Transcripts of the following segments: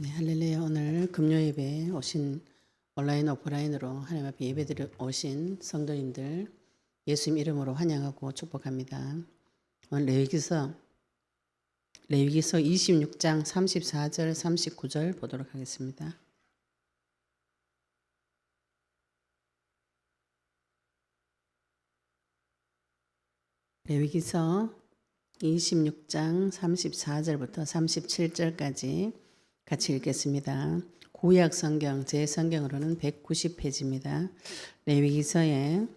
네, 할렐루야. 오늘 금요 예배에 오신 온라인 오프라인으로 하나님 앞에 예배드려 오신 성도님들 예수님 이름으로 환영하고 축복합니다. 오늘 레위기서 26장 34절 39절 보도록 하겠습니다. 레위기서 26장 34절부터 37절까지 같이 읽겠습니다. 구약 성경 제 성경으로는 190페이지입니다. 레위기서의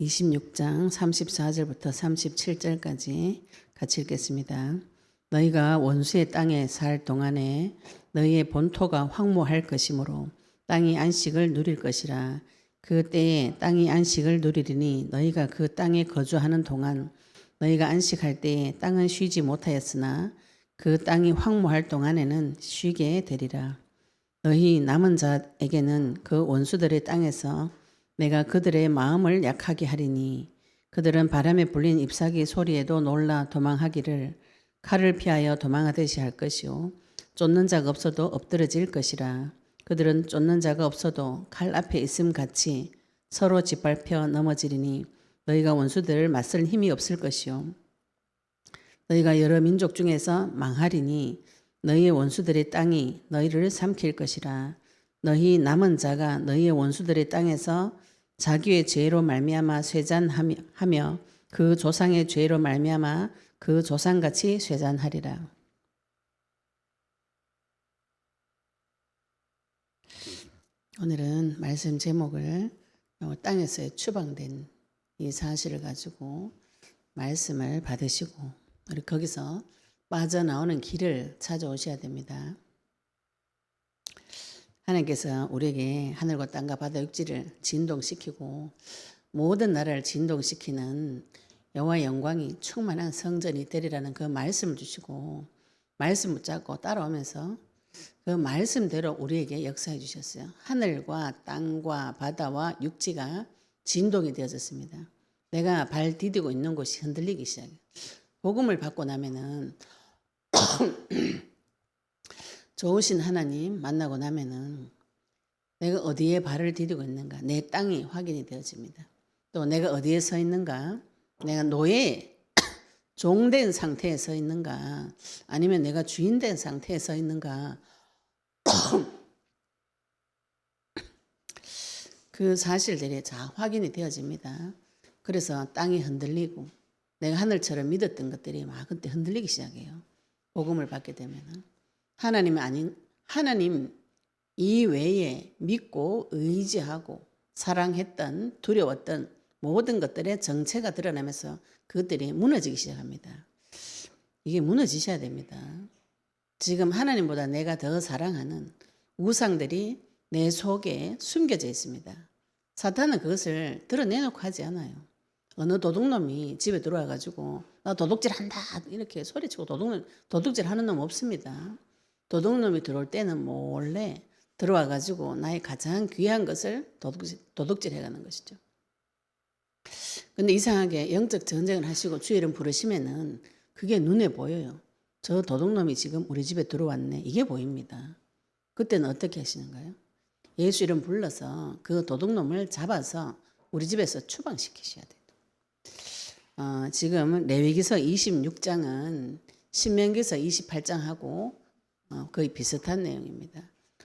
26장 34절부터 37절까지 같이 읽겠습니다. 너희가 원수의 땅에 살 동안에 너희의 본토가 황무할 것이므로 땅이 안식을 누릴 것이라. 그 때에 땅이 안식을 누리리니 너희가 그 땅에 거주하는 동안 너희가 안식할 때에 땅은 쉬지 못하였으나 그 땅이 황무할 동안에는 쉬게 되리라. 너희 남은 자에게는 그 원수들의 땅에서 내가 그들의 마음을 약하게 하리니 그들은 바람에 불린 잎사귀 소리에도 놀라 도망하기를 칼을 피하여 도망하듯이 할 것이요 쫓는 자가 없어도 엎드러질 것이라. 그들은 쫓는 자가 없어도 칼 앞에 있음 같이 서로 짓밟혀 넘어지리니 너희가 원수들을 맞설 힘이 없을 것이요 너희가 여러 민족 중에서 망하리니 너희의 원수들의 땅이 너희를 삼킬 것이라. 너희 남은 자가 너희의 원수들의 땅에서 자기의 죄로 말미암아 쇠잔하며 그 조상의 죄로 말미암아 그 조상같이 쇠잔하리라. 오늘은 말씀 제목을 땅에서 추방된 이 사실을 가지고 말씀을 받으시고 우리 거기서 빠져나오는 길을 찾아오셔야 됩니다. 하나님께서 우리에게 하늘과 땅과 바다 육지를 진동시키고 모든 나라를 진동시키는 여호와의 영광이 충만한 성전이 되리라는 그 말씀을 주시고 말씀 붙잡고 따라오면서 그 말씀대로 우리에게 역사해 주셨어요. 하늘과 땅과 바다와 육지가 진동이 되어졌습니다. 내가 발 디디고 있는 곳이 흔들리기 시작해요. 복음을 받고 나면은 좋으신 하나님 만나고 나면은 내가 어디에 발을 디디고 있는가, 내 땅이 확인이 되어집니다. 또 내가 어디에 서 있는가, 내가 노예 종된 상태에 서 있는가, 아니면 내가 주인된 상태에 서 있는가, 그 사실들이 다 확인이 되어집니다. 그래서 땅이 흔들리고 내가 하늘처럼 믿었던 것들이 막 그때 흔들리기 시작해요. 복음을 받게 되면은 하나님이 아닌 하나님 이외에 믿고 의지하고 사랑했던 두려웠던 모든 것들의 정체가 드러나면서 그것들이 무너지기 시작합니다. 이게 무너지셔야 됩니다. 지금 하나님보다 내가 더 사랑하는 우상들이 내 속에 숨겨져 있습니다. 사탄은 그것을 드러내놓고 하지 않아요. 어느 도둑놈이 집에 들어와가지고 나 도둑질한다 이렇게 소리치고 도둑질하는 놈 없습니다. 도둑놈이 들어올 때는 몰래 들어와가지고 나의 가장 귀한 것을 도둑질해가는 것이죠. 근데 이상하게 영적 전쟁을 하시고 주의 이름 부르시면은 그게 눈에 보여요. 저 도둑놈이 지금 우리 집에 들어왔네. 이게 보입니다. 그때는 어떻게 하시는가요? 예수 이름 불러서 그 도둑놈을 잡아서 우리 집에서 추방시키셔야 돼요. 지금 레위기서 26장은 신명기서 28장하고 거의 비슷한 내용입니다.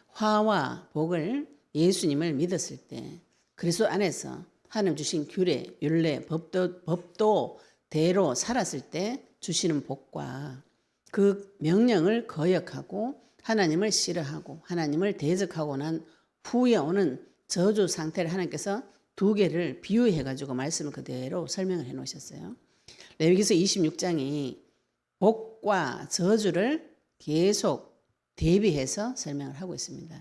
화와 복을 예수님을 믿었을 때 그리스도 안에서 하나님 주신 규례, 율례, 법도 대로 살았을 때 주시는 복과 그 명령을 거역하고 하나님을 싫어하고 하나님을 대적하고 난 후에 오는 저주 상태를 하나님께서 두 개를 비유해가지고 말씀을 그대로 설명을 해놓으셨어요. 레위기서 26장이 복과 저주를 계속 대비해서 설명을 하고 있습니다.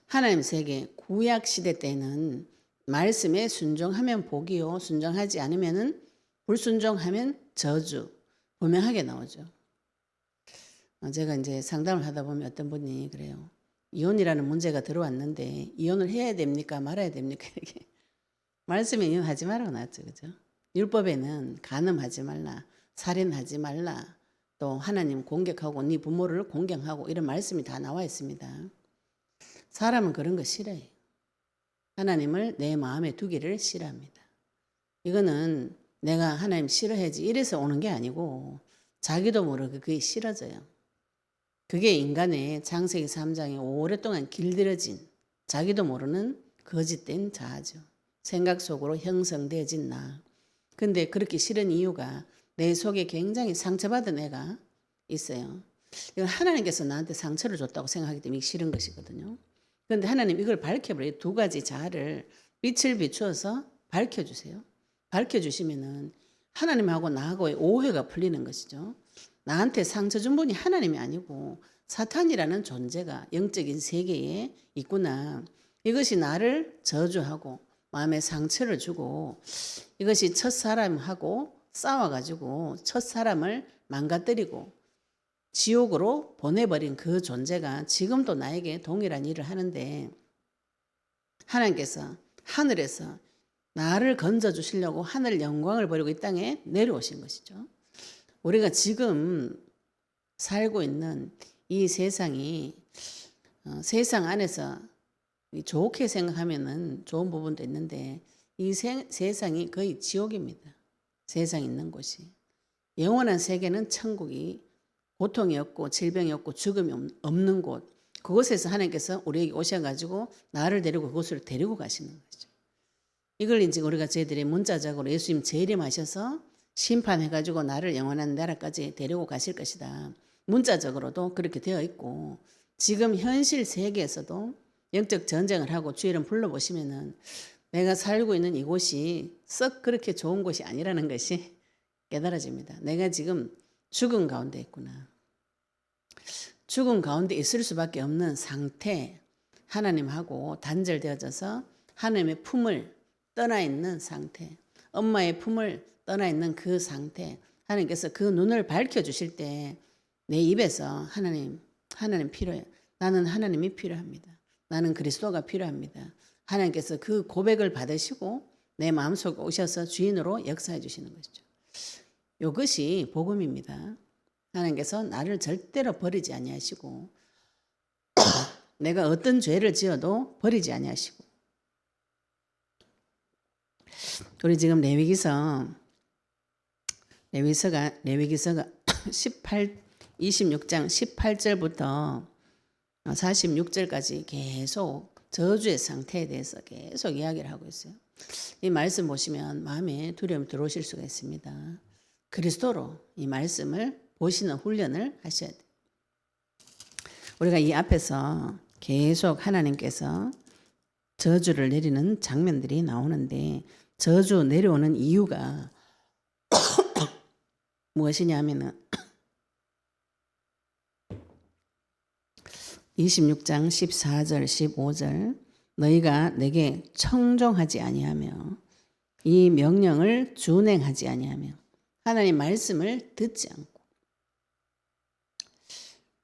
하나님 세계 구약 시대 때는 말씀에 순종하면 복이요, 순종하지 않으면 불순종하면 저주 분명하게 나오죠. 제가 이제 상담을 하다 보면 어떤 분이 그래요. 이혼이라는 문제가 들어왔는데 이혼을 해야 됩니까 말아야 됩니까 이렇게 말씀에 이혼하지 말라고 나왔죠, 그죠? 율법에는 간음하지 말라, 살인하지 말라, 또 하나님 공격하고 네 부모를 공경하고 이런 말씀이 다 나와 있습니다. 사람은 그런 거 싫어해요. 하나님을 내 마음에 두기를 싫어합니다. 이거는 내가 하나님 싫어하지 이래서 오는 게 아니고 자기도 모르게 그게 싫어져요. 그게 인간의 창세기 3장에 오랫동안 길들여진 자기도 모르는 거짓된 자아죠. 생각 속으로 형성되어진 나. 근데 그렇게 싫은 이유가 내 속에 굉장히 상처받은 애가 있어요. 이건 하나님께서 나한테 상처를 줬다고 생각하기 때문에 싫은 것이거든요. 그런데 하나님 이걸 밝혀버려요. 두 가지 자아를 빛을 비추어서 밝혀주세요. 밝혀주시면은 하나님하고 나하고의 오해가 풀리는 것이죠. 나한테 상처 준 분이 하나님이 아니고 사탄이라는 존재가 영적인 세계에 있구나. 이것이 나를 저주하고 마음에 상처를 주고 이것이 첫사람하고 싸워가지고 첫사람을 망가뜨리고 지옥으로 보내버린 그 존재가 지금도 나에게 동일한 일을 하는데 하나님께서 하늘에서 나를 건져주시려고 하늘 영광을 버리고 이 땅에 내려오신 것이죠. 우리가 지금 살고 있는 이 세상이 세상 안에서 좋게 생각하면은 좋은 부분도 있는데 이 세상이 거의 지옥입니다. 세상에 있는 곳이. 영원한 세계는 천국이 고통이 없고 질병이 없고 죽음이 없는 곳. 그곳에서 하나님께서 우리에게 오셔가지고 나를 데리고 그곳으로 데리고 가시는 거죠. 이걸 이제 우리가 저희들이 문자적으로 예수님 재림하셔서 심판해가지고 나를 영원한 나라까지 데리고 가실 것이다. 문자적으로도 그렇게 되어 있고 지금 현실 세계에서도 영적 전쟁을 하고 주의 이름 불러보시면은 내가 살고 있는 이곳이 썩 그렇게 좋은 곳이 아니라는 것이 깨달아집니다. 내가 지금 죽음 가운데 있구나. 죽음 가운데 있을 수밖에 없는 상태, 하나님하고 단절되어져서 하나님의 품을 떠나 있는 상태, 엄마의 품을 떠나 있는 그 상태, 하나님께서 그 눈을 밝혀주실 때 내 입에서 하나님 필요해요. 나는 하나님이 필요합니다. 나는 그리스도가 필요합니다. 하나님께서 그 고백을 받으시고 내 마음속에 오셔서 주인으로 역사해 주시는 것이죠. 이것이 복음입니다. 하나님께서 나를 절대로 버리지 아니하시고 내가 어떤 죄를 지어도 버리지 아니하시고 우리 지금 레위기서가 26장 18절부터 46절까지 계속 저주의 상태에 대해서 계속 이야기를 하고 있어요. 이 말씀 보시면 마음에 두려움이 들어오실 수가 있습니다. 그리스도로 이 말씀을 보시는 훈련을 하셔야 돼요. 우리가 이 앞에서 계속 하나님께서 저주를 내리는 장면들이 나오는데 저주 내려오는 이유가 무엇이냐 하면은 26장 14절 15절 너희가 내게 청종하지 아니하며 이 명령을 준행하지 아니하며 하나님 말씀을 듣지 않고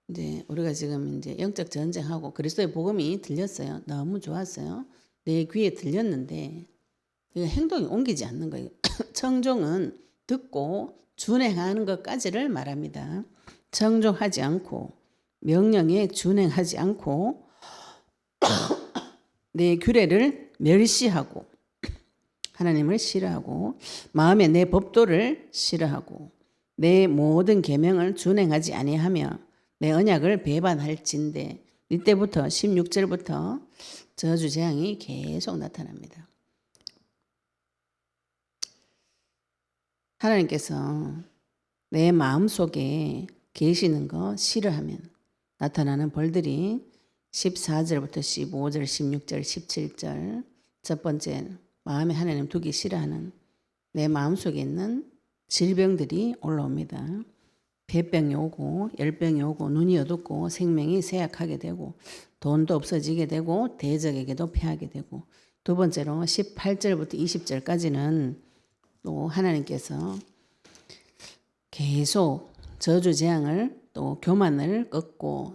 이제 우리가 지금 이제 영적 전쟁하고 그리스도의 복음이 들렸어요. 너무 좋았어요. 내 귀에 들렸는데 행동이 옮기지 않는 거예요. 청종은 듣고 준행하는 것까지를 말합니다. 청종하지 않고 명령에 준행하지 않고 내 규례를 멸시하고 하나님을 싫어하고 마음에 내 법도를 싫어하고 내 모든 계명을 준행하지 아니하며 내 언약을 배반할진대 이때부터 16절부터 저주 재앙이 계속 나타납니다. 하나님께서 내 마음속에 계시는 거 싫어하면 나타나는 벌들이 14절부터 15절, 16절, 17절 첫 번째 마음에 하나님 두기 싫어하는 내 마음속에 있는 질병들이 올라옵니다. 폐병이 오고 열병이 오고 눈이 어둡고 생명이 쇠약하게 되고 돈도 없어지게 되고 대적에게도 패하게 되고 두 번째로 18절부터 20절까지는 또 하나님께서 계속 저주 재앙을 또 교만을 꺾고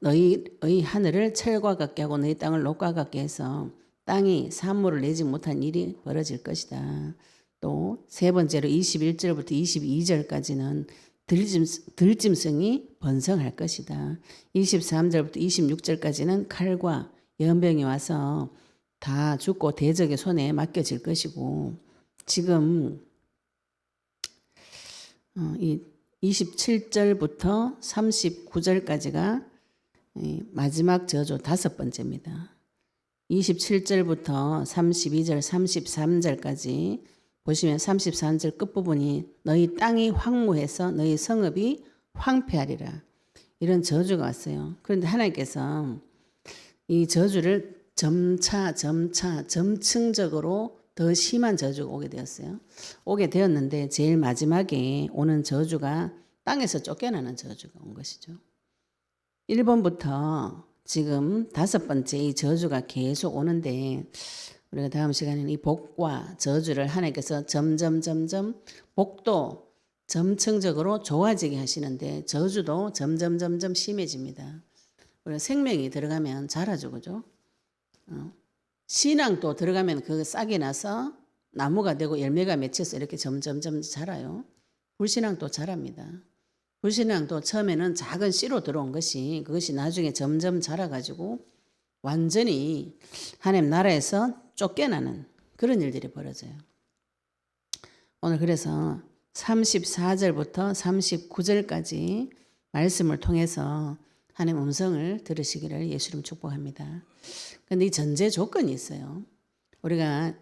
너희의 하늘을 철과 같게 하고 너희 땅을 녹과 같게 해서 땅이 산물을 내지 못한 일이 벌어질 것이다. 또 세 번째로 21절부터 22절까지는 들짐승이 번성할 것이다. 23절부터 26절까지는 칼과 연병이 와서 다 죽고 대적의 손에 맡겨질 것이고, 지금 이 27절부터 39절까지가 마지막 저주 5번째입니다. 27절부터 32절, 33절까지 보시면 33절 끝부분이 너희 땅이 황무해서 너희 성읍이 황폐하리라. 이런 저주가 왔어요. 그런데 하나님께서 이 저주를 점차 점층적으로 더 심한 저주가 오게 되었어요. 오게 되었는데 제일 마지막에 오는 저주가 땅에서 쫓겨나는 저주가 온 것이죠. 1번부터 지금 5번째 이 저주가 계속 오는데, 우리가 다음 시간에는 이 복과 저주를 하나님께서 점점 복도 점층적으로 좋아지게 하시는데 저주도 점점 심해집니다. 우리가 생명이 들어가면 자라죠, 그죠? 신앙도 들어가면 그 싹이 나서 나무가 되고 열매가 맺혀서 이렇게 점점 자라요. 불신앙도 자랍니다. 불신앙도 처음에는 작은 씨로 들어온 것이 그것이 나중에 점점 자라가지고 완전히 하나님 나라에서 쫓겨나는 그런 일들이 벌어져요. 오늘 그래서 34절부터 39절까지 말씀을 통해서 하나님 음성을 들으시기를 예수님 축복합니다. 그런데 이 전제 조건이 있어요. 우리가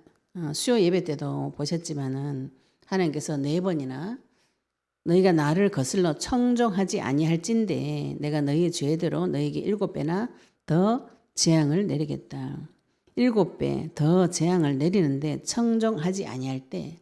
수요 예배 때도 보셨지만은 하나님께서 4번이나 너희가 나를 거슬러 청종하지 아니할진대 내가 너희의 죄대로 너희에게 7배나 더 재앙을 내리겠다. 7배 더 재앙을 내리는데 청종하지 아니할 때,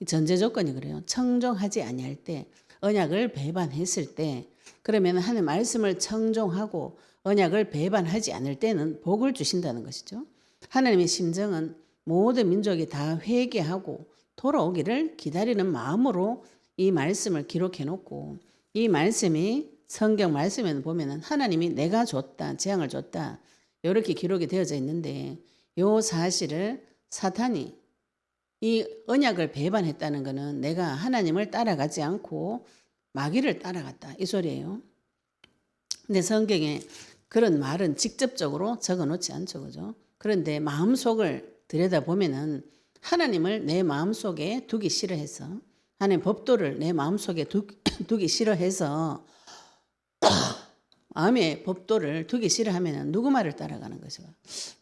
전제 조건이 그래요. 청종하지 아니할 때, 언약을 배반했을 때, 그러면 하나님 말씀을 청종하고 언약을 배반하지 않을 때는 복을 주신다는 것이죠. 하나님의 심정은 모든 민족이 다 회개하고 돌아오기를 기다리는 마음으로 이 말씀을 기록해 놓고, 이 말씀이 성경 말씀에 보면은 하나님이 내가 줬다, 재앙을 줬다 이렇게 기록이 되어져 있는데, 이 사실을 사탄이 이 언약을 배반했다는 것은 내가 하나님을 따라가지 않고 마귀를 따라갔다 이 소리예요. 근데 성경에 그런 말은 직접적으로 적어 놓지 않죠, 그죠? 그런데 마음속을 들여다보면은 하나님을 내 마음속에 두기 싫어해서, 하나님 법도를 내 마음속에 두기 싫어해서 마음의 법도를 두기 싫어하면 누구 말을 따라가는 것이고,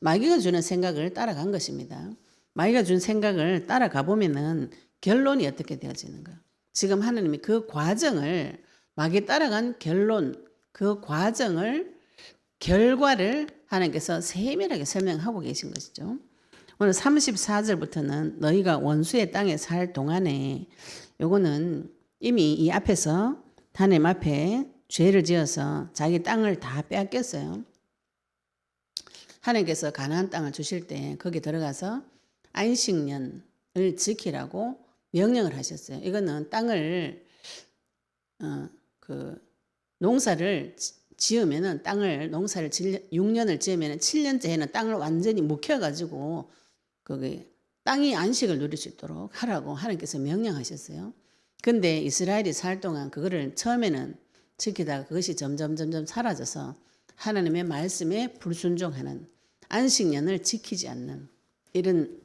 마귀가 주는 생각을 따라간 것입니다. 마귀가 준 생각을 따라가 보면은 결론이 어떻게 되어지는가? 지금 하나님이 그 과정을, 마귀 따라간 결론, 그 과정을, 결과를 하나님께서 세밀하게 설명하고 계신 것이죠. 오늘 34절부터는 너희가 원수의 땅에 살 동안에, 요거는 이미 이 앞에서 하나님 앞에 죄를 지어서 자기 땅을 다 빼앗겼어요. 하나님께서 가나안 땅을 주실 때 거기 들어가서 안식년을 지키라고 명령을 하셨어요. 이거는 땅을 농사를 지으면은 농사를 6년을 지으면은 7년째 해는 땅을 완전히 묵혀가지고 거기 땅이 안식을 누릴 수 있도록 하라고 하나님께서 명령하셨어요. 근데 이스라엘이 살 동안 그거를 처음에는 지키다가 그것이 점점 사라져서 하나님의 말씀에 불순종하는, 안식년을 지키지 않는 이런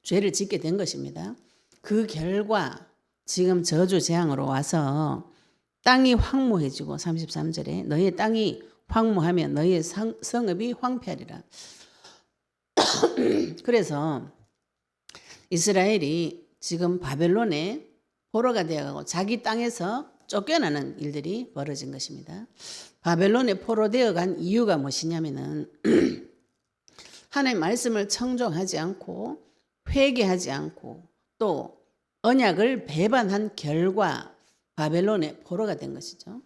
죄를 짓게 된 것입니다. 그 결과 지금 저주 재앙으로 와서 땅이 황무해지고, 33절에 너희의 땅이 황무하면 너희의 성읍이 황폐하리라. 그래서 이스라엘이 지금 바벨론의 포로가 되어가고 자기 땅에서 쫓겨나는 일들이 벌어진 것입니다. 바벨론에 포로되어 간 이유가 무엇이냐면은 하나님의 말씀을 청종하지 않고 회개하지 않고 또 언약을 배반한 결과 바벨론의 포로가 된 것이죠.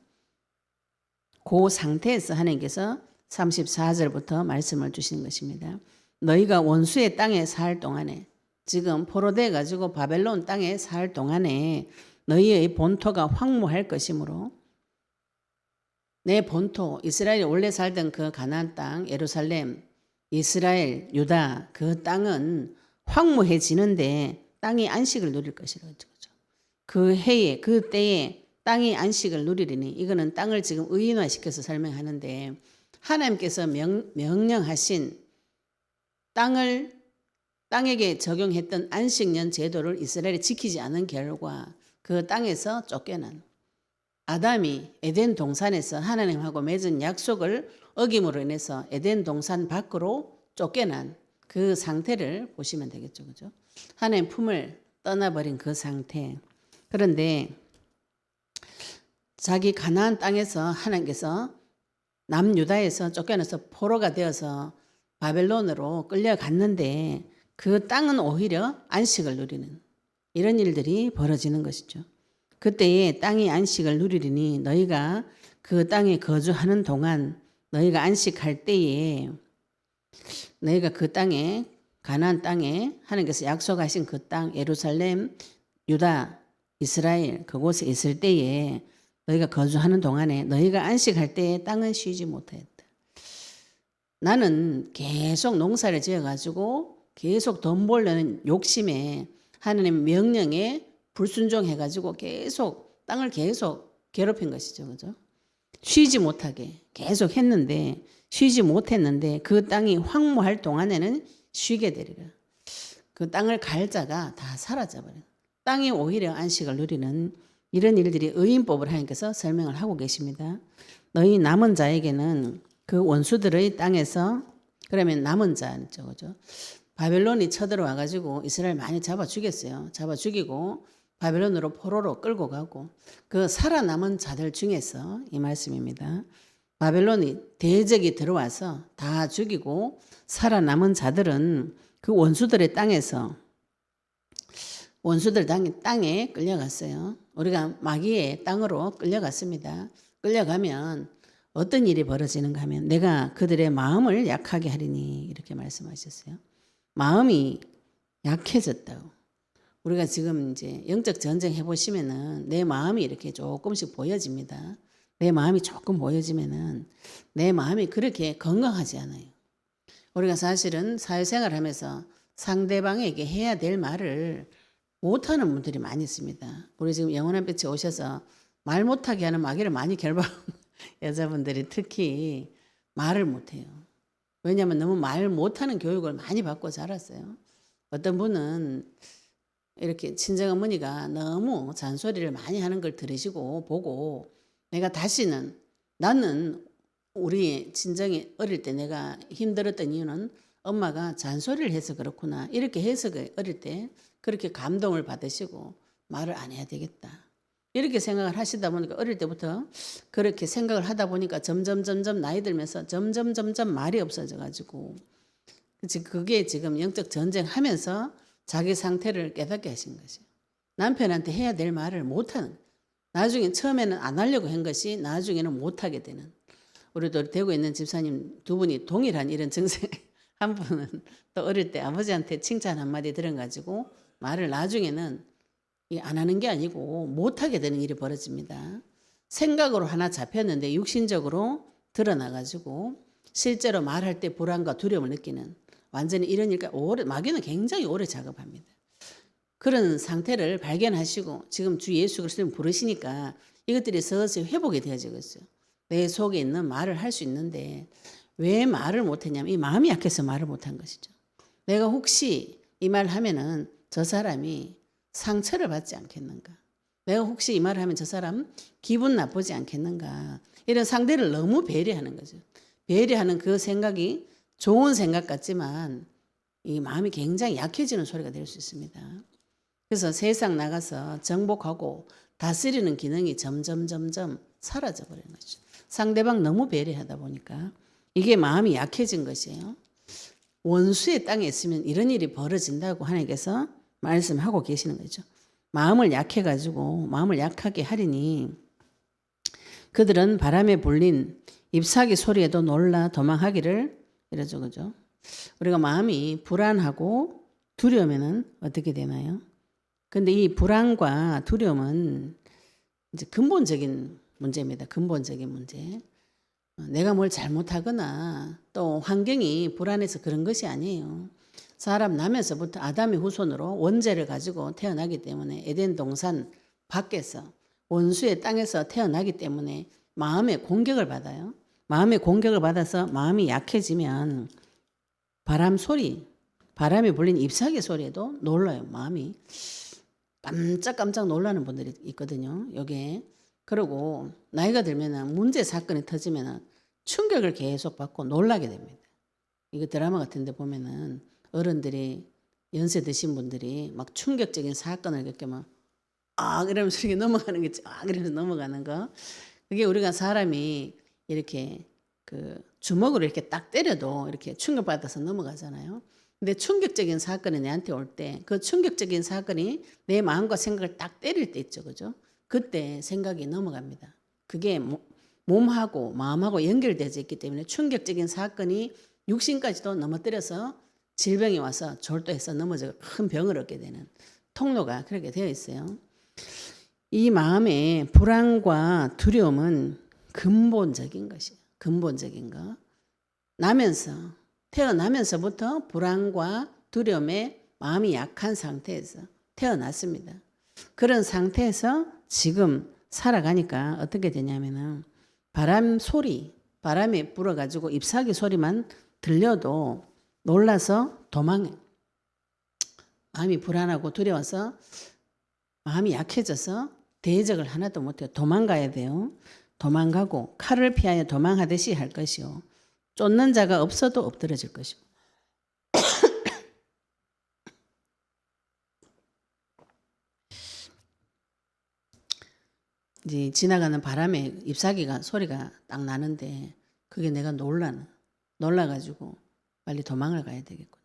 그 상태에서 하나님께서 34절부터 말씀을 주시는 것입니다. 너희가 원수의 땅에 살 동안에, 지금 포로돼 가지고 바벨론 땅에 살 동안에 너희의 본토가 황무할 것이므로, 내 본토 이스라엘이 원래 살던 그 가나안 땅 예루살렘, 이스라엘, 유다 그 땅은 황무해지는데 땅이 안식을 누릴 것이라고. 그 해에 그 때에 땅이 안식을 누리리니 이거는 땅을 지금 의인화시켜서 설명하는데 하나님께서 명령하신 땅에게 적용했던 안식년 제도를 이스라엘이 지키지 않은 결과 그 땅에서 쫓겨난 아담이 에덴 동산에서 하나님하고 맺은 약속을 어김으로 인해서 에덴 동산 밖으로 쫓겨난 그 상태를 보시면 되겠죠. 그죠? 하나님 품을 떠나버린 그 상태. 그런데 자기 가나안 땅에서 하나님께서 남유다에서 쫓겨나서 포로가 되어서 바벨론으로 끌려갔는데 그 땅은 오히려 안식을 누리는 이런 일들이 벌어지는 것이죠. 그때에 땅이 안식을 누리리니 너희가 그 땅에 거주하는 동안 너희가 안식할 때에 너희가 그 땅에 가나안 땅에 하나님께서 약속하신 그 땅 예루살렘 유다 이스라엘 그곳에 있을 때에 너희가 거주하는 동안에 너희가 안식할 때에 땅은 쉬지 못하였다. 나는 계속 농사를 지어가지고 계속 돈 벌려는 욕심에 하나님 명령에 불순종해가지고 계속 땅을 계속 괴롭힌 것이죠. 그죠? 쉬지 못하게 계속 했는데 쉬지 못했는데 그 땅이 황무할 동안에는 쉬게 되리라. 그 땅을 갈 자가 다 사라져버려. 땅이 오히려 안식을 누리는 이런 일들이 의인법을 하나님께서 설명을 하고 계십니다. 너희 남은 자에게는 그 원수들의 땅에서 그러면 남은 자죠. 그죠? 바벨론이 쳐들어와 가지고 이스라엘 많이 잡아 죽였어요. 잡아 죽이고 바벨론으로 포로로 끌고 가고 그 살아남은 자들 중에서 이 말씀입니다. 바벨론이 대적이 들어와서 다 죽이고 살아남은 자들은 그 원수들의 땅에서 원수들 땅에 끌려갔어요. 우리가 마귀의 땅으로 끌려갔습니다. 끌려가면 어떤 일이 벌어지는가 하면 내가 그들의 마음을 약하게 하리니 이렇게 말씀하셨어요. 마음이 약해졌다고. 우리가 지금 이제 영적 전쟁 해보시면은 내 마음이 이렇게 조금씩 보여집니다. 내 마음이 조금 보여지면은 내 마음이 그렇게 건강하지 않아요. 우리가 사실은 사회생활 하면서 상대방에게 해야 될 말을 못하는 분들이 많이 있습니다. 우리 지금 영원한 빛에 오셔서 말 못하게 하는 마귀를 많이 결박하는 여자분들이 특히 말을 못해요. 왜냐하면 너무 말 못하는 교육을 많이 받고 자랐어요. 어떤 분은 이렇게 친정어머니가 너무 잔소리를 많이 하는 걸 들으시고 보고 내가 다시는 나는 우리 친정이 어릴 때 내가 힘들었던 이유는 엄마가 잔소리를 해서 그렇구나 이렇게 해서 어릴 때 그렇게 감동을 받으시고 말을 안 해야 되겠다 이렇게 생각을 하시다 보니까 어릴 때부터 그렇게 생각을 하다 보니까 점점 나이 들면서 점점 말이 없어져 가지고 그게 지금 영적 전쟁하면서 자기 상태를 깨닫게 하신 것이에요. 남편한테 해야 될 말을 못하는 나중에 처음에는 안 하려고 한 것이 나중에는 못하게 되는 우리도 대구에 있는 집사님 두 분이 동일한 이런 증세 한 분은 또 어릴 때 아버지한테 칭찬 한마디 들어가지고 말을 나중에는 안 하는 게 아니고 못하게 되는 일이 벌어집니다. 생각으로 하나 잡혔는데 육신적으로 드러나가지고 실제로 말할 때 불안과 두려움을 느끼는 완전히 이런 일까 마귀는 굉장히 오래 작업합니다. 그런 상태를 발견하시고 지금 주 예수 그리스도를 부르시니까 이것들이 서서히 회복이 되어지고 있어요. 내 속에 있는 말을 할 수 있는데 왜 말을 못했냐면 이 마음이 약해서 말을 못한 것이죠. 내가 혹시 이 말 하면은 저 사람이 상처를 받지 않겠는가? 내가 혹시 이 말을 하면 저 사람 기분 나쁘지 않겠는가? 이런 상대를 너무 배려하는 거죠. 배려하는 그 생각이 좋은 생각 같지만 이 마음이 굉장히 약해지는 소리가 될 수 있습니다. 그래서 세상 나가서 정복하고 다스리는 기능이 점점 사라져 버리는 거죠. 상대방 너무 배려하다 보니까 이게 마음이 약해진 것이에요. 원수의 땅에 있으면 이런 일이 벌어진다고 하나님께서 말씀하고 계시는 거죠. 마음을 약해가지고 마음을 약하게 하리니 그들은 바람에 불린 잎사귀 소리에도 놀라 도망하기를 이러죠. 그죠? 우리가 마음이 불안하고 두려우면은 어떻게 되나요? 근데 이 불안과 두려움은 이제 근본적인 문제입니다. 근본적인 문제. 내가 뭘 잘못하거나 또 환경이 불안해서 그런 것이 아니에요. 사람 나면서부터 아담의 후손으로 원죄를 가지고 태어나기 때문에 에덴 동산 밖에서 원수의 땅에서 태어나기 때문에 마음의 공격을 받아요. 마음의 공격을 받아서 마음이 약해지면 바람 소리, 바람이 불린 잎사귀 소리에도 놀라요. 마음이 깜짝깜짝 놀라는 분들이 있거든요. 요게. 그리고 나이가 들면은 문제 사건이 터지면은 충격을 계속 받고 놀라게 됩니다. 이거 드라마 같은 데 보면은 어른들이 연세 드신 분들이 막 충격적인 사건을 겪으면 이러면서 이렇게 넘어가는 게 그러면서 넘어가는 거. 그게 우리가 사람이 이렇게 그 주먹으로 이렇게 딱 때려도 이렇게 충격받아서 넘어가잖아요. 근데 충격적인 사건이 내한테 올 때 그 충격적인 사건이 내 마음과 생각을 딱 때릴 때 있죠. 그죠? 그때 생각이 넘어갑니다. 그게 몸하고 마음하고 연결되어 있기 때문에 충격적인 사건이 육신까지도 넘어뜨려서 질병이 와서 졸도해서 넘어져 큰 병을 얻게 되는 통로가 그렇게 되어 있어요. 이 마음의 불안과 두려움은 근본적인 것이에요. 근본적인 거. 태어나면서부터 불안과 두려움에 마음이 약한 상태에서 태어났습니다. 그런 상태에서 지금 살아가니까 어떻게 되냐면은 바람이 불어가지고 잎사귀 소리만 들려도 놀라서 도망해. 마음이 불안하고 두려워서 마음이 약해져서 대적을 하나도 못해요. 도망가야 돼요. 도망가고 칼을 피하여 도망하듯이 할 것이요. 쫓는 자가 없어도 엎드러질 것이고. 이제 지나가는 바람에 잎사귀가 소리가 딱 나는데 그게 내가 놀라가지고 빨리 도망을 가야 되겠구나.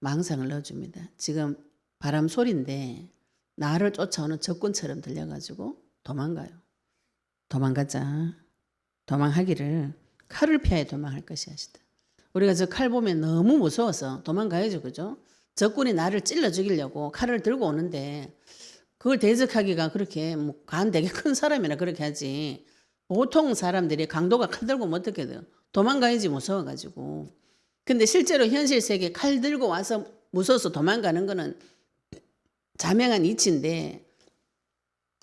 망상을 넣어줍니다. 지금 바람 소리인데 나를 쫓아오는 적군처럼 들려가지고 도망가요. 도망가자. 도망하기를 칼을 피하여 도망할 것이 하시다. 우리가 저 칼 보면 너무 무서워서 도망가야죠. 그죠? 적군이 나를 찔러 죽이려고 칼을 들고 오는데 그걸 대적하기가 그렇게 간 되게 큰 사람이나 그렇게 하지. 보통 사람들이 강도가 칼 들고 면 어떻게 돼요? 도망가야지 무서워가지고. 근데 실제로 현실 세계에 칼 들고 와서 무서워서 도망가는 거는 자명한 이치인데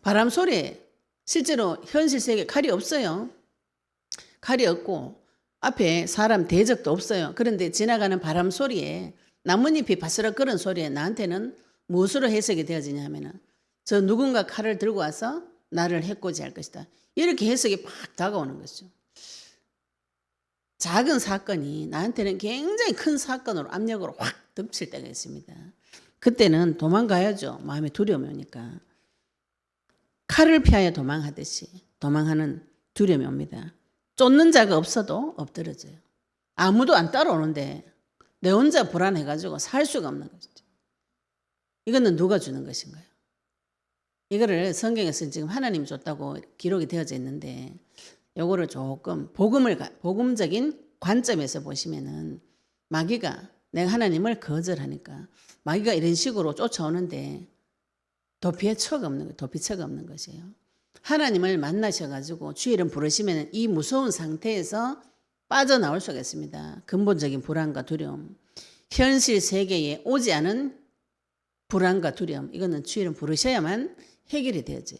바람 소리에 실제로 현실 세계에 칼이 없어요. 칼이 없고 앞에 사람 대적도 없어요. 그런데 지나가는 바람 소리에 나뭇잎이 바스락거리는 소리에 나한테는 무엇으로 해석이 되어지냐 하면은 저 누군가 칼을 들고 와서 나를 해코지 할 것이다. 이렇게 해석이 팍 다가오는 거죠. 작은 사건이 나한테는 굉장히 큰 사건으로 압력으로 확 덮칠 때가 있습니다. 그때는 도망가야죠. 마음에 두려움이 오니까. 칼을 피하여 도망하듯이 도망하는 두려움이 옵니다. 쫓는 자가 없어도 엎드러져요. 아무도 안 따라오는데 내 혼자 불안해가지고 살 수가 없는 것이죠. 이거는 누가 주는 것인가요? 이거를 성경에서 지금 하나님이 줬다고 기록이 되어져 있는데 요거를 조금 복음적인 관점에서 보시면은 마귀가 내가 하나님을 거절하니까 마귀가 이런 식으로 쫓아오는데 도피처가 없는 것이에요. 하나님을 만나셔가지고 주의 이름 부르시면 이 무서운 상태에서 빠져나올 수가 있습니다. 근본적인 불안과 두려움. 현실 세계에 오지 않은 불안과 두려움. 이거는 주의 이름 부르셔야만 해결이 되어져요.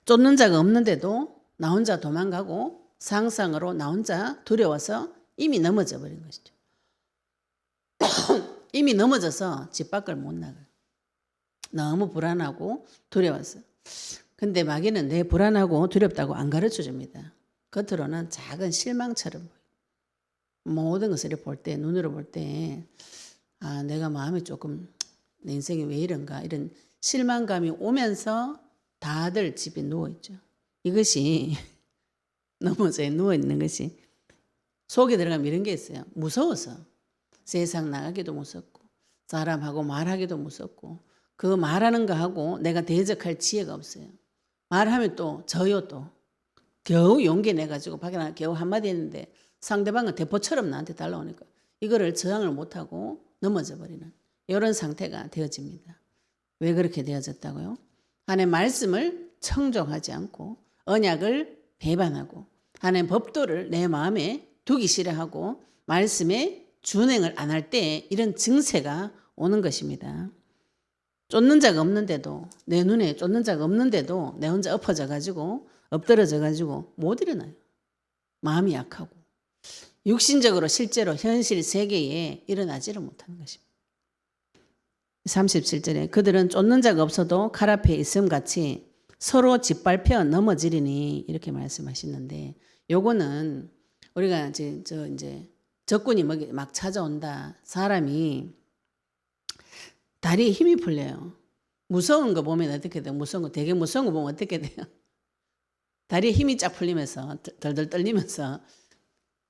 쫓는 자가 없는데도 나 혼자 도망가고 상상으로 나 혼자 두려워서 이미 넘어져 버린 것이죠. 이미 넘어져서 집 밖을 못 나가요. 너무 불안하고 두려워서. 근데 마귀는 내 불안하고 두렵다고 안 가르쳐 줍니다. 겉으로는 작은 실망처럼 보여요. 모든 것을 볼 때, 눈으로 볼 때, 내가 마음이 조금, 내 인생이 왜 이런가, 이런 실망감이 오면서 다들 집에 누워있죠. 이것이 넘어져 누워있는 것이 속에 들어가면 이런 게 있어요. 무서워서 세상 나가기도 무섭고 사람하고 말하기도 무섭고 그 말하는 거 하고 내가 대적할 지혜가 없어요. 말하면 또 져요. 또 겨우 용기 내가지고 밖에 나가 겨우 한마디 했는데 상대방은 대포처럼 나한테 달라오니까 이거를 저항을 못하고 넘어져 버리는 이런 상태가 되어집니다. 왜 그렇게 되어졌다고요? 하나님의 말씀을 청종하지 않고 언약을 배반하고 하나님의 법도를 내 마음에 두기 싫어하고 말씀에 준행을 안 할 때 이런 증세가 오는 것입니다. 쫓는 자가 없는데도, 내 눈에 쫓는 자가 없는데도 내 혼자 엎어져 가지고 엎드러져 가지고 못 일어나요. 마음이 약하고 육신적으로 실제로 현실 세계에 일어나지를 못하는 것입니다. 37절에 그들은 쫓는 자가 없어도 칼 앞에 있음 같이 서로 짓밟혀 넘어지리니 이렇게 말씀하시는데, 요거는 우리가 이제 적군이 막 찾아온다. 사람이 다리에 힘이 풀려요. 무서운 거 보면 어떻게 돼요? 되게 무서운 거 보면 어떻게 돼요? 다리에 힘이 쫙 풀리면서 덜덜 떨리면서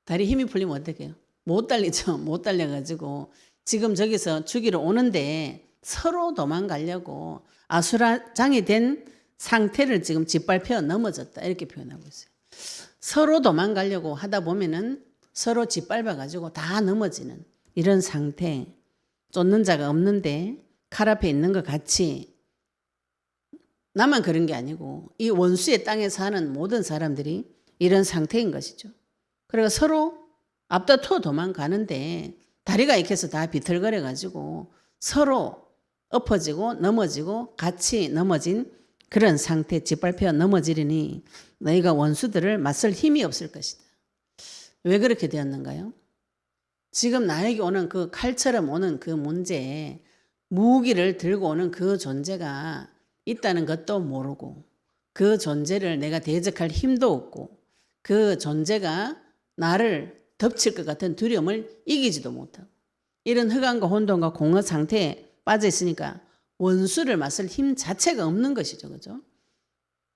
다리에 힘이 풀리면 어떻게 해요? 못 달리죠. 못 달려가지고 지금 저기서 죽이러 오는데 서로 도망가려고 아수라장이 된 상태를 지금 짓밟혀 넘어졌다 이렇게 표현하고 있어요. 서로 도망가려고 하다 보면은 서로 짓밟아가지고 다 넘어지는 이런 상태. 쫓는 자가 없는데 칼 앞에 있는 것 같이 나만 그런 게 아니고 이 원수의 땅에 사는 모든 사람들이 이런 상태인 것이죠. 그래서 서로 앞다투어 도망가는데 다리가 이렇게 해서 다 비틀거려가지고 서로 엎어지고 넘어지고 같이 넘어진 그런 상태, 짓밟혀 넘어지리니 너희가 원수들을 맞설 힘이 없을 것이다. 왜 그렇게 되었는가요? 지금 나에게 오는 그 칼처럼 오는 그 문제에 무기를 들고 오는 그 존재가 있다는 것도 모르고 그 존재를 내가 대적할 힘도 없고 그 존재가 나를 덮칠 것 같은 두려움을 이기지도 못하고 이런 흑암과 혼돈과 공허 상태에 빠져 있으니까 원수를 맞설 힘 자체가 없는 것이죠. 그죠?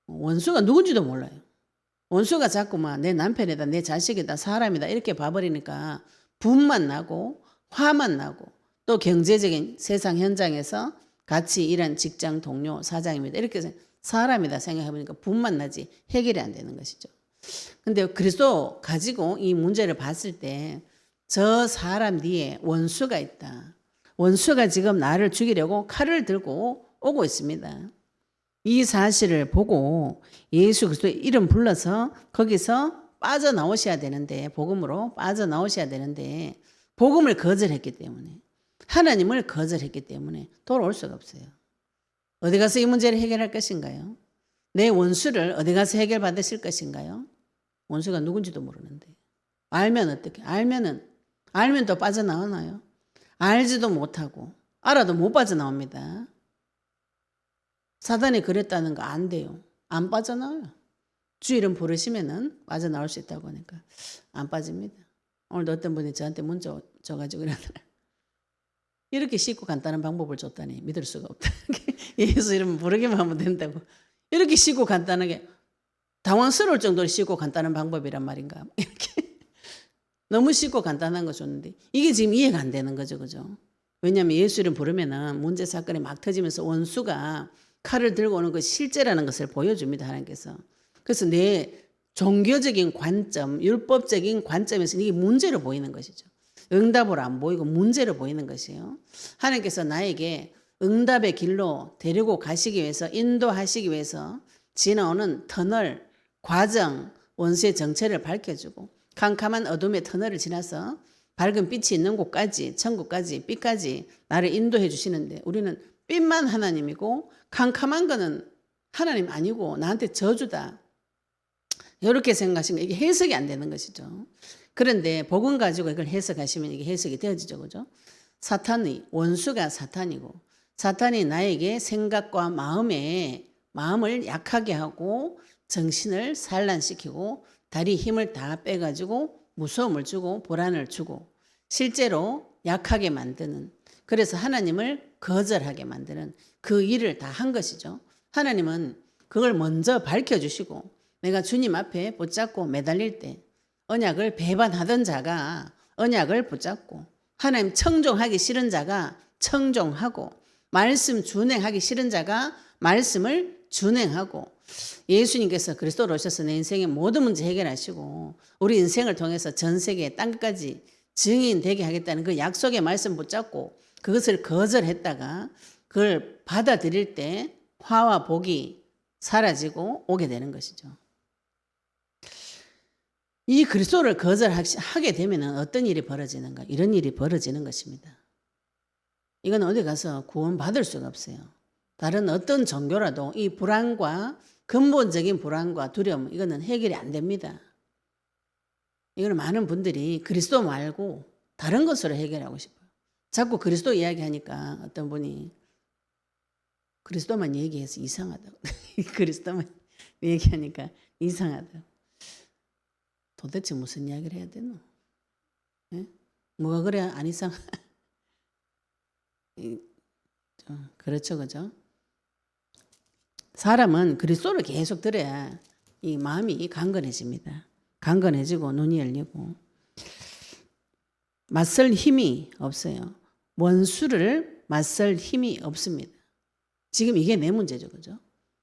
원수가 누군지도 몰라요. 원수가 자꾸만 내 남편이다, 내 자식이다, 사람이다 이렇게 봐버리니까 분만 나고 화만 나고 또 경제적인 세상 현장에서 같이 일한 직장 동료, 사장입니다. 이렇게 사람이다 생각해보니까 분만 나지 해결이 안 되는 것이죠. 근데 그리스도 가지고 이 문제를 봤을 때 저 사람 뒤에 원수가 있다. 원수가 지금 나를 죽이려고 칼을 들고 오고 있습니다. 이 사실을 보고 예수 그리스도의 이름 불러서 거기서 빠져나오셔야 되는데, 복음으로 빠져나오셔야 되는데 복음을 거절했기 때문에, 하나님을 거절했기 때문에 돌아올 수가 없어요. 어디 가서 이 문제를 해결할 것인가요? 내 원수를 어디 가서 해결받으실 것인가요? 원수가 누군지도 모르는데. 알면 어떻게? 알면 또 빠져나오나요? 알지도 못하고 알아도 못 빠져나옵니다. 사단이 그랬다는 거 안 돼요. 안 빠져나와요. 주 이름 부르시면은 빠져나올 수 있다고 하니까 안 빠집니다. 오늘도 어떤 분이 저한테 문자 줘가지고 이러더라고요. 이렇게 쉽고 간단한 방법을 줬다니 믿을 수가 없다. 예수 이름 부르기만 하면 된다고. 이렇게 쉽고 간단하게, 당황스러울 정도로 쉽고 간단한 방법이란 말인가. 이렇게 너무 쉽고 간단한 거 줬는데 이게 지금 이해가 안 되는 거죠. 그죠? 왜냐하면 예수 이름 부르면은 문제 사건이 막 터지면서 원수가 칼을 들고 오는 것이 실제라는 것을 보여줍니다. 하나님께서. 그래서 내 종교적인 관점, 율법적인 관점에서 이게 문제로 보이는 것이죠. 응답으로 안 보이고 문제로 보이는 것이에요. 하나님께서 나에게 응답의 길로 데리고 가시기 위해서, 인도하시기 위해서 지나오는 터널, 과정, 원수의 정체를 밝혀주고 캄캄한 어둠의 터널을 지나서 밝은 빛이 있는 곳까지, 천국까지, 빛까지 나를 인도해 주시는데, 우리는 빛만 하나님이고 캄캄한 거는 하나님 아니고 나한테 저주다, 이렇게 생각하시면 이게 해석이 안 되는 것이죠. 그런데 복음 가지고 이걸 해석하시면 이게 해석이 되어지죠. 그죠? 사탄이, 원수가 사탄이고, 사탄이 나에게 생각과 마음을 약하게 하고 정신을 산란시키고 다리 힘을 다 빼가지고 무서움을 주고 불안을 주고 실제로 약하게 만드는, 그래서 하나님을 거절하게 만드는 그 일을 다 한 것이죠. 하나님은 그걸 먼저 밝혀주시고, 내가 주님 앞에 붙잡고 매달릴 때 언약을 배반하던 자가 언약을 붙잡고, 하나님 청종하기 싫은 자가 청종하고, 말씀 준행하기 싫은 자가 말씀을 준행하고, 예수님께서 그리스도로 오셔서 내 인생의 모든 문제 해결하시고 우리 인생을 통해서 전 세계 땅끝까지 증인 되게 하겠다는 그 약속의 말씀 붙잡고 그것을 거절했다가 그걸 받아들일 때 화와 복이 사라지고 오게 되는 것이죠. 이 그리스도를 거절하게 되면 어떤 일이 벌어지는가? 이런 일이 벌어지는 것입니다. 이건 어디 가서 구원받을 수가 없어요. 다른 어떤 종교라도 이 불안과 근본적인 불안과 두려움 이거는 해결이 안 됩니다. 이거는 많은 분들이 그리스도 말고 다른 것으로 해결하고 싶어요. 자꾸 그리스도 이야기하니까 어떤 분이 그리스도만 얘기해서 이상하다고. 그리스도만 얘기하니까 이상하다고. 도대체 무슨 이야기를 해야 되노? 예? 뭐가 그래 안 이상? 그렇죠, 그죠? 사람은 그리스도를 계속 들어야 이 마음이 강건해집니다. 강건해지고 눈이 열리고 맞설 힘이 없어요. 원수를 맞설 힘이 없습니다. 지금 이게 내 문제죠, 그죠?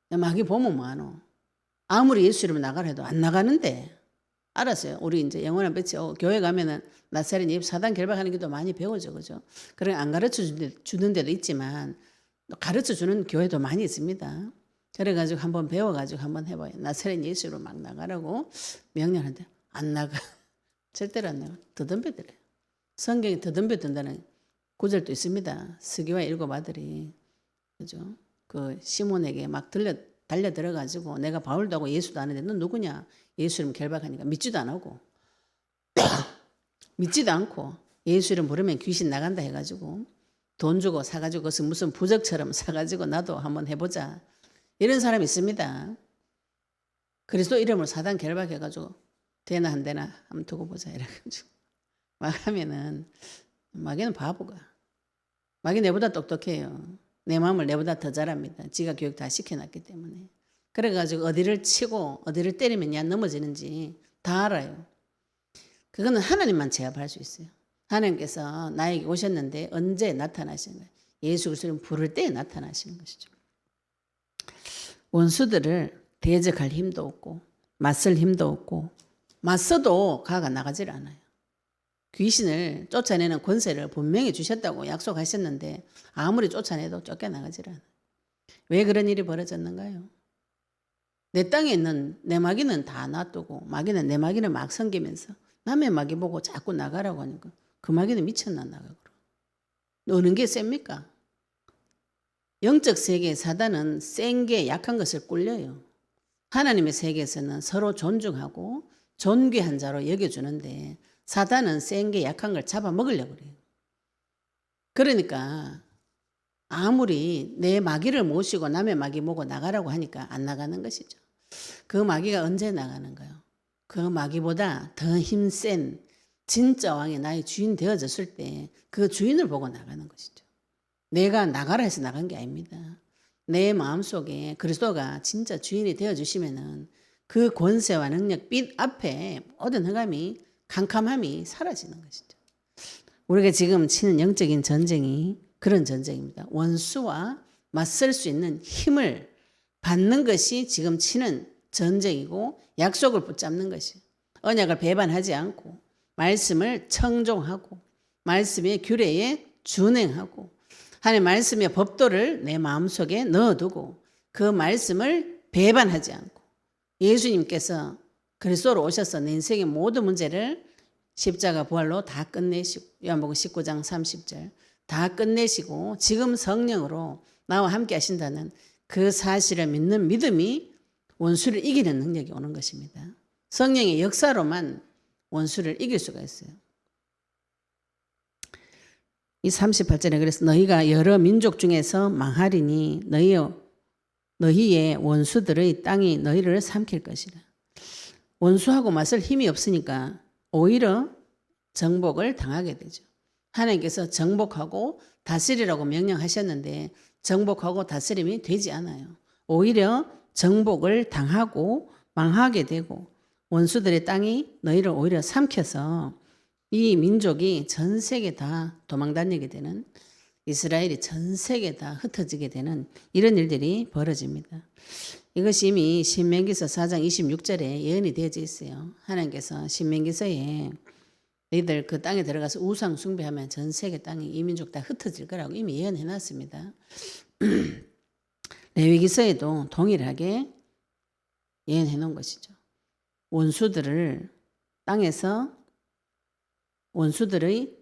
마귀 보면 뭐하노? 아무리 예수 이름으로 나가라 해도 안 나가는데 알았어요. 우리 이제 영원한 빛이 교회 가면은 나사렛 예수 사단 결박하는 것도 많이 배우죠, 그죠? 그래 안 가르쳐 주는 데도 있지만 가르쳐 주는 교회도 많이 있습니다. 그래가지고 한번 배워가지고 한번 해봐요. 나사렛 예수로 막 나가라고 명령하는데 안 나가. 절대로 안 나가. 더듬벼들어요. 성경에 더듬벼든다는 구절도 있습니다. 스기와 일곱 아들이 그죠? 그 시몬에게 막 달려 들어가지고 내가 바울도 하고 예수도 아는데 너 누구냐? 예수 이름 결박하니까 믿지도 안 하고 믿지도 않고 예수 이름 부르면 귀신 나간다 해가지고 돈 주고 사가지고 그것은 무슨 부적처럼 사가지고 나도 한번 해보자. 이런 사람이 있습니다. 그리스도 이름으로 사단 결박해가지고 되나 안 되나 한번 두고 보자 이래가지고 막 하면은 마귀는 바보가. 마귀 내보다 똑똑해요. 내 마음을 내보다 더 잘합니다. 지가 교육 다 시켜놨기 때문에. 그래가지고 어디를 치고 어디를 때리면 야 넘어지는지 다 알아요. 그거는 하나님만 제압할 수 있어요. 하나님께서 나에게 오셨는데 언제 나타나시는 거예요? 예수 그리스도를 부를 때 나타나시는 것이죠. 원수들을 대적할 힘도 없고 맞설 힘도 없고 맞서도 가가 나가질 않아요. 귀신을 쫓아내는 권세를 분명히 주셨다고 약속하셨는데 아무리 쫓아내도 쫓겨나가질 않아요. 왜 그런 일이 벌어졌는가요? 내 땅에 있는 내 마귀는 다 놔두고 마귀는 내 마귀를 막 섬기면서 남의 마귀 보고 자꾸 나가라고 하니까 그 마귀는 미쳤나 나가고. 노는 게 셉니까? 영적 세계의 사단은 센 게 약한 것을 꿀려요. 하나님의 세계에서는 서로 존중하고 존귀한 자로 여겨주는데 사단은 센 게 약한 걸 잡아먹으려고 그래요. 그러니까 아무리 내 마귀를 모시고 남의 마귀 모고 나가라고 하니까 안 나가는 것이죠. 그 마귀가 언제 나가는가요? 그 마귀보다 더 힘센 진짜 왕이 나의 주인 되어졌을 때 그 주인을 보고 나가는 것이죠. 내가 나가라 해서 나간 게 아닙니다. 내 마음속에 그리스도가 진짜 주인이 되어주시면은 그 권세와 능력 빛 앞에 모든 흑암이 캄캄함이 사라지는 것이죠. 우리가 지금 치는 영적인 전쟁이 그런 전쟁입니다. 원수와 맞설 수 있는 힘을 받는 것이 지금 치는 전쟁이고 약속을 붙잡는 것이 언약을 배반하지 않고 말씀을 청종하고 말씀의 규례에 준행하고 하나님의 말씀의 법도를 내 마음속에 넣어두고 그 말씀을 배반하지 않고 예수님께서 그리스도로 오셔서 내 인생의 모든 문제를 십자가 부활로 다 끝내시고 요한복음 19장 30절 다 끝내시고 지금 성령으로 나와 함께 하신다는 그 사실을 믿는 믿음이 원수를 이기는 능력이 오는 것입니다. 성령의 역사로만 원수를 이길 수가 있어요. 이 38절에 그래서 너희가 여러 민족 중에서 망하리니 너희의 원수들의 땅이 너희를 삼킬 것이라. 원수하고 맞설 힘이 없으니까 오히려 정복을 당하게 되죠. 하나님께서 정복하고 다스리라고 명령하셨는데 정복하고 다스림이 되지 않아요. 오히려 정복을 당하고 망하게 되고 원수들의 땅이 너희를 오히려 삼켜서 이 민족이 전 세계 다 도망다니게 되는 이스라엘이 전 세계 다 흩어지게 되는 이런 일들이 벌어집니다. 이것이 이미 신명기서 4장 26절에 예언이 되어져 있어요. 하나님께서 신명기서에 너희들 그 땅에 들어가서 우상 숭배하면 전 세계 땅이 이 민족 다 흩어질 거라고 이미 예언해 놨습니다. 레위기서에도 동일하게 예언해 놓은 것이죠. 원수들의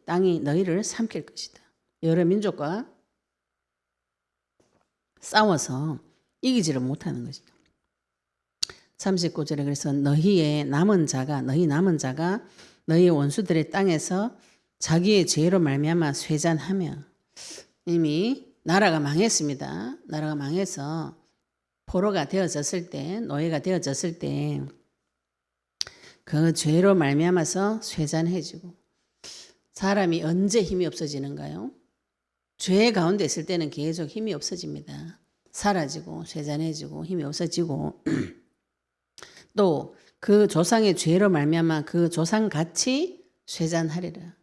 땅이 너희를 삼킬 것이다. 여러 민족과 싸워서 이기지를 못하는 것이죠. 39절에 그래서 너희 남은 자가 너희 원수들의 땅에서 자기의 죄로 말미암아 쇠잔하며, 이미 나라가 망했습니다. 나라가 망해서 포로가 되어졌을 때, 노예가 되어졌을 때 그 죄로 말미암아서 쇠잔해지고, 사람이 언제 힘이 없어지는가요? 죄 가운데 있을 때는 계속 힘이 없어집니다. 사라지고 쇠잔해지고 힘이 없어지고 또 그 조상의 죄로 말미암아 그 조상같이 쇠잔하리라.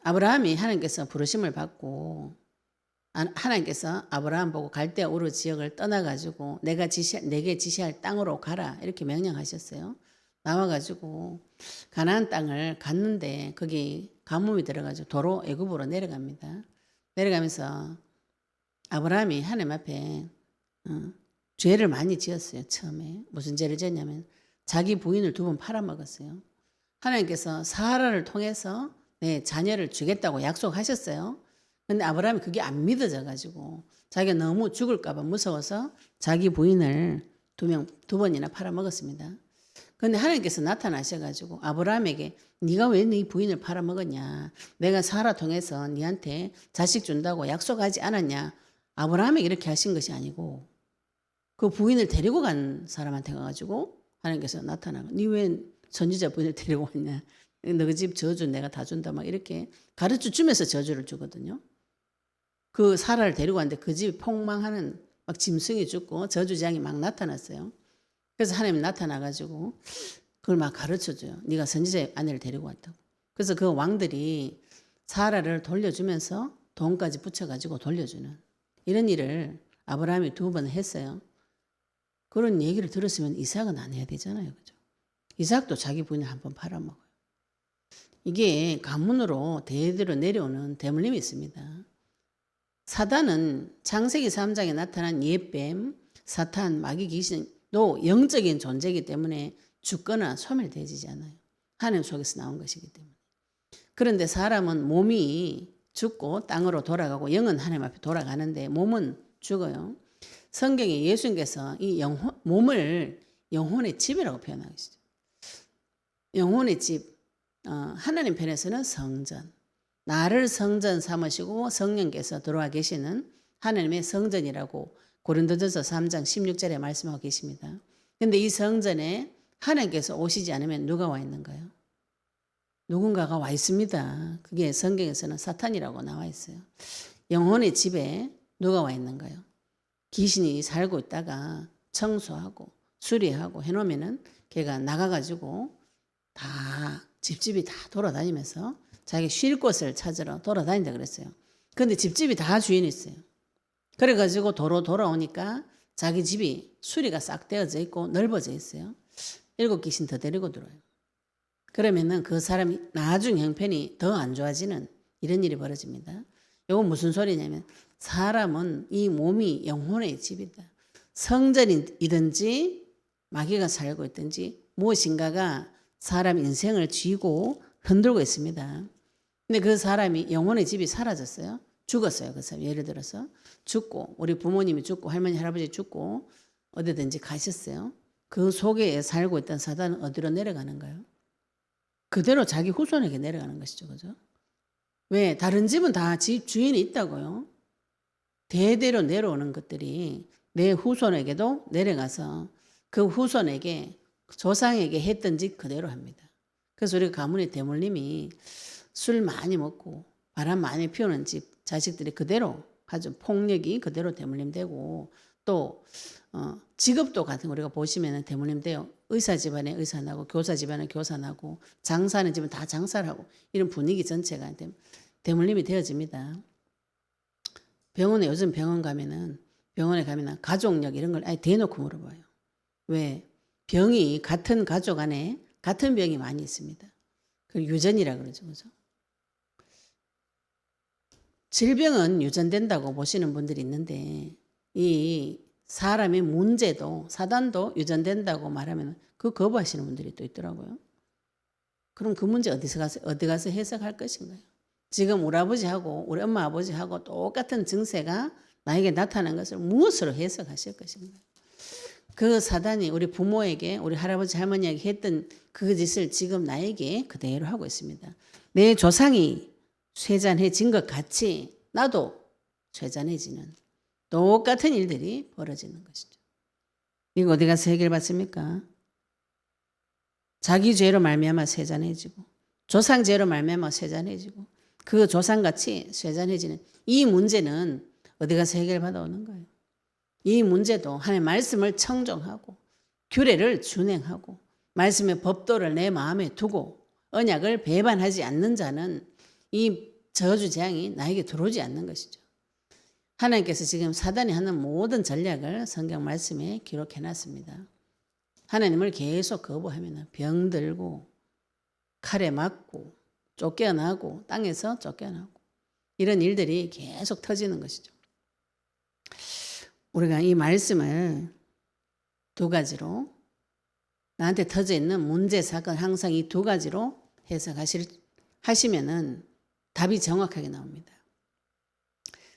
아브라함이 하나님께서 부르심을 받고 하나님께서 아브라함 보고 갈대아 우르 지역을 떠나가지고 내게 지시할 땅으로 가라 이렇게 명령하셨어요. 나와가지고 가나안 땅을 갔는데 거기 가뭄이 들어가지고 도로 애굽으로 내려갑니다. 내려가면서 아브라함이 하나님 앞에 죄를 많이 지었어요. 처음에 무슨 죄를 지었냐면 자기 부인을 2번 팔아먹었어요. 하나님께서 사라를 통해서 내 자녀를 주겠다고 약속하셨어요. 근데 아브라함이 그게 안 믿어져 가지고 자기가 너무 죽을까 봐 무서워서 자기 부인을 2번이나 팔아먹었습니다. 근데 하나님께서 나타나셔 가지고 아브라함에게 네가 왜 네 부인을 팔아먹었냐? 내가 사라 통해서 네한테 자식 준다고 약속하지 않았냐? 아브라함에게 이렇게 하신 것이 아니고 그 부인을 데리고 간 사람한테 가가지고 하나님께서 나타나고 네 왜 선지자 부인을 데리고 왔냐? 너희 집 저주 내가 다 준다 막 이렇게 가르쳐 주면서 저주를 주거든요. 그 사라를 데리고 왔는데 그 집이 폭망하는 막 짐승이 죽고 저주장이 막 나타났어요. 그래서 하나님 나타나가지고 그걸 막 가르쳐줘요. 네가 선지자의 아내를 데리고 왔다고. 그래서 그 왕들이 사라를 돌려주면서 돈까지 붙여가지고 돌려주는 이런 일을 아브라함이 2번 했어요. 그런 얘기를 들었으면 이삭은 안 해야 되잖아요. 그죠? 이삭도 자기 부인을 1번 팔아먹어요. 이게 가문으로 대대로 내려오는 대물림이 있습니다. 사단은 창세기 3장에 나타난 옛뱀, 사탄, 마귀, 귀신도 영적인 존재이기 때문에 죽거나 소멸되지 않아요. 하나님 속에서 나온 것이기 때문에. 그런데 사람은 몸이 죽고 땅으로 돌아가고 영은 하나님 앞에 돌아가는데 몸은 죽어요. 성경에 예수님께서 이 몸을 영혼의 집이라고 표현하시죠. 영혼의 집, 하나님 편에서는 성전, 나를 성전 삼으시고 성령께서 들어와 계시는 하나님의 성전이라고 고린도전서 3장 16절에 말씀하고 계십니다. 그런데 이 성전에 하나님께서 오시지 않으면 누가 와 있는가요? 누군가가 와 있습니다. 그게 성경에서는 사탄이라고 나와 있어요. 영혼의 집에 누가 와 있는가요? 귀신이 살고 있다가 청소하고 수리하고 해놓으면은 걔가 나가가지고 다 집집이 다 돌아다니면서 자기 쉴 곳을 찾으러 돌아다닌다 그랬어요. 그런데 집집이 다 주인이 있어요. 그래가지고 도로 돌아오니까 자기 집이 수리가 싹 되어져 있고 넓어져 있어요. 7귀신 더 데리고 들어와요. 그러면은 그 사람이 나중 형편이 더 안 좋아지는 이런 일이 벌어집니다. 이건 무슨 소리냐면 사람은 이 몸이 영혼의 집이다. 성전이든지 마귀가 살고 있든지 무엇인가가 사람 인생을 쥐고 흔들고 있습니다. 근데 그 사람이 영혼의 집이 사라졌어요. 죽었어요. 그 사람 예를 들어서 죽고 우리 부모님이 죽고 할머니 할아버지 죽고 어디든지 가셨어요. 그 속에 살고 있던 사단은 어디로 내려가는가요? 그대로 자기 후손에게 내려가는 것이죠. 그죠? 왜? 다른 집은 다 집 주인이 있다고요. 대대로 내려오는 것들이 내 후손에게도 내려가서 그 후손에게 조상에게 했던 짓 그대로 합니다. 그래서 우리가 가문의 대물림이 술 많이 먹고 바람 많이 피우는 집 자식들이 그대로 하죠. 폭력이 그대로 대물림되고 또 직업도 같은 거 우리가 보시면 대물림돼요. 의사 집안에 의사 나고 교사 집안에 교사 나고 장사하는 집은 다 장사를 하고 이런 분위기 전체가 대물림이 되어집니다. 요즘 병원에 가면은 가족력 이런 걸 아예 대놓고 물어봐요. 왜? 병이 같은 가족 안에 같은 병이 많이 있습니다. 그걸 유전이라 그러죠. 그죠? 질병은 유전된다고 보시는 분들이 있는데 이 사람의 문제도 사단도 유전된다고 말하면 그 거부하시는 분들이 또 있더라고요. 그럼 그 문제 어디 가서 해석할 것인가요? 지금 우리 아버지하고 우리 엄마 아버지하고 똑같은 증세가 나에게 나타난 것을 무엇으로 해석하실 것인가? 그 사단이 우리 부모에게, 우리 할아버지 할머니에게 했던 그 짓을 지금 나에게 그대로 하고 있습니다. 내 조상이 쇠잔해진 것 같이 나도 쇠잔해지는 똑같은 일들이 벌어지는 것이죠. 이거 어디 가서 해결받습니까? 자기 죄로 말미암아 쇠잔해지고 조상 죄로 말미암아 쇠잔해지고 그 조상같이 쇠잔해지는 이 문제는 어디 가서 해결받아 오는 거예요. 이 문제도 하나님의 말씀을 청정하고 규례를 준행하고 말씀의 법도를 내 마음에 두고 언약을 배반하지 않는 자는 이 저주 재앙이 나에게 들어오지 않는 것이죠. 하나님께서 지금 사단이 하는 모든 전략을 성경 말씀에 기록해 놨습니다. 하나님을 계속 거부하면 병들고 칼에 맞고 쫓겨나고 땅에서 쫓겨나고 이런 일들이 계속 터지는 것이죠. 우리가 이 말씀을 두 가지로 나한테 터져 있는 문제 사건 항상 이 두 가지로 해석하시면은 답이 정확하게 나옵니다.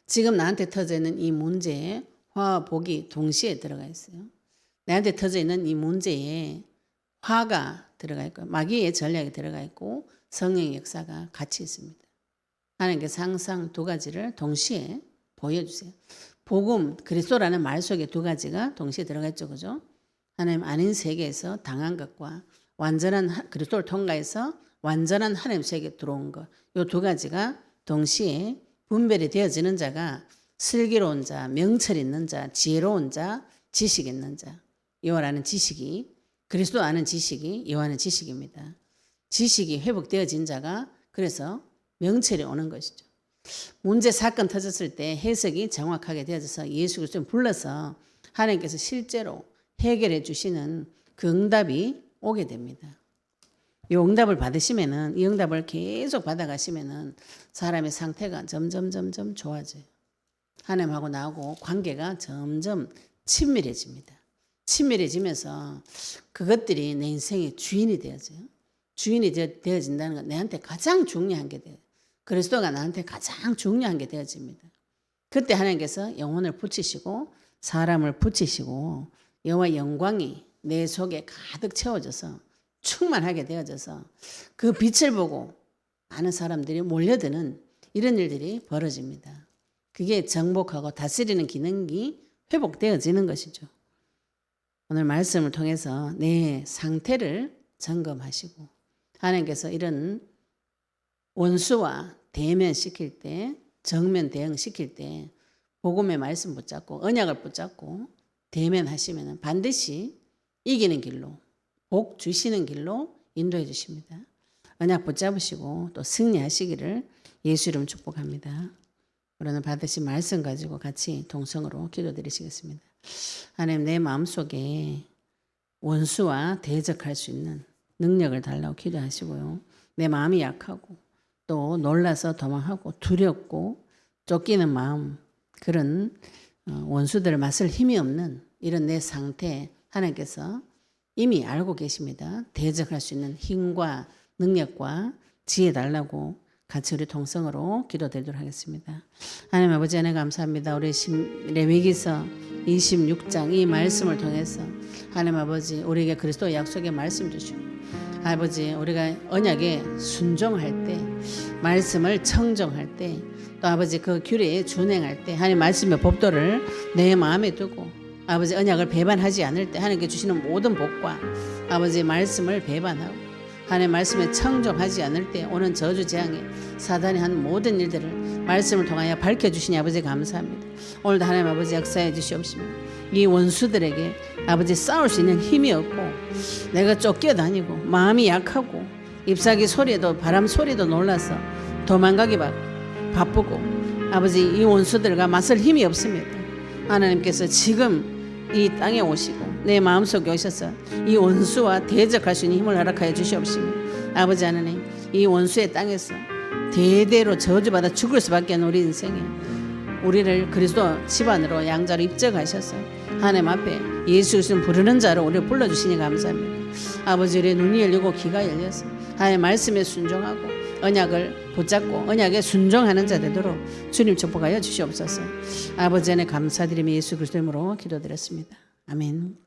지금 나한테 터져 있는 이 문제에 화와 복이 동시에 들어가 있어요. 나한테 터져 있는 이 문제에 화가 들어가 있고 마귀의 전략이 들어가 있고 성령의 역사가 같이 있습니다. 하나님께서 항상 두 가지를 동시에 보여주세요. 복음, 그리스도라는 말 속에 두 가지가 동시에 들어가 있죠. 그죠? 하나님 아닌 세계에서 당한 것과 완전한 그리스도를 통과해서 완전한 하나님 세계에 들어온 것. 이 두 가지가 동시에 분별이 되어지는 자가 슬기로운 자, 명철 있는 자, 지혜로운 자, 지식 있는 자. 이와라는 지식이 그리스도 아는 지식이 이와는 지식입니다. 지식이 회복되어진 자가 그래서 명철이 오는 것이죠. 문제 사건 터졌을 때 해석이 정확하게 되어져서 예수 그리스도를 불러서 하나님께서 실제로 해결해 주시는 그 응답이 오게 됩니다. 이 응답을 받으시면은 이 응답을 계속 받아가시면은 사람의 상태가 점점 좋아져요. 하나님하고 나하고 관계가 점점 친밀해집니다. 친밀해지면서 그것들이 내 인생의 주인이 되어져요. 주인이 되어진다는 건 내한테 가장 중요한 게 돼요. 그리스도가 나한테 가장 중요한 게 되어집니다. 그때 하나님께서 영혼을 붙이시고 사람을 붙이시고 여호와 영광이 내 속에 가득 채워져서 충만하게 되어져서 그 빛을 보고 많은 사람들이 몰려드는 이런 일들이 벌어집니다. 그게 정복하고 다스리는 기능이 회복되어지는 것이죠. 오늘 말씀을 통해서 내 상태를 점검하시고 하나님께서 이런 원수와 대면시킬 때 정면 대응시킬 때 복음의 말씀 붙잡고 언약을 붙잡고 대면하시면 반드시 이기는 길로 복 주시는 길로 인도해 주십니다. 언약 붙잡으시고 또 승리하시기를 예수 이름 축복합니다. 오늘 받으신 말씀 가지고 같이 동성으로 기도드리시겠습니다. 하나님 내 마음속에 원수와 대적할 수 있는 능력을 달라고 기도하시고요. 내 마음이 약하고 또 놀라서 도망하고 두렵고 쫓기는 마음 그런 원수들을 맞설 힘이 없는 이런 내 상태 하나님께서 이미 알고 계십니다. 대적할 수 있는 힘과 능력과 지혜 달라고 같이 우리 동성으로 기도드리도록 하겠습니다. 하나님 아버지 은혜 감사합니다. 우리 레위기서 26장 이 말씀을 통해서 하나님 아버지 우리에게 그리스도 약속의 말씀 주시고 아버지 우리가 언약에 순종할 때 말씀을 청정할 때 또 아버지 그 규례에 준행할 때 하나님 말씀의 법도를 내 마음에 두고 아버지 언약을 배반하지 않을 때 하나님께 주시는 모든 복과 아버지 말씀을 배반하고 하나님 말씀에 청정하지 않을 때 오는 저주 재앙에 사단이 한 모든 일들을 말씀을 통하여 밝혀주시니 아버지 감사합니다. 오늘도 하나님 아버지 역사해 주시옵시며 이 원수들에게 아버지 싸울 수 있는 힘이 없고 내가 쫓겨다니고 마음이 약하고 잎사귀 소리에도 바람 소리도 놀라서 도망가기 바쁘고 아버지 이 원수들과 맞설 힘이 없습니다. 하나님께서 지금 이 땅에 오시고 내 마음속에 오셔서 이 원수와 대적할 수 있는 힘을 허락하여 주시옵시며 아버지 하나님 이 원수의 땅에서 대대로 저주받아 죽을 수밖에 없는 우리 인생에 우리를 그리스도 집안으로 양자로 입적하셔서 하나님 앞에 예수 그리스도 부르는 자로 우리를 불러주시니 감사합니다. 아버지 우리의 눈이 열리고 귀가 열려서 하나님의 말씀에 순종하고 언약을 붙잡고 언약에 순종하는 자 되도록 주님 축복하여 주시옵소서. 아버지 안에 감사드리며 예수 그리스도 이름으로 기도드렸습니다. 아멘.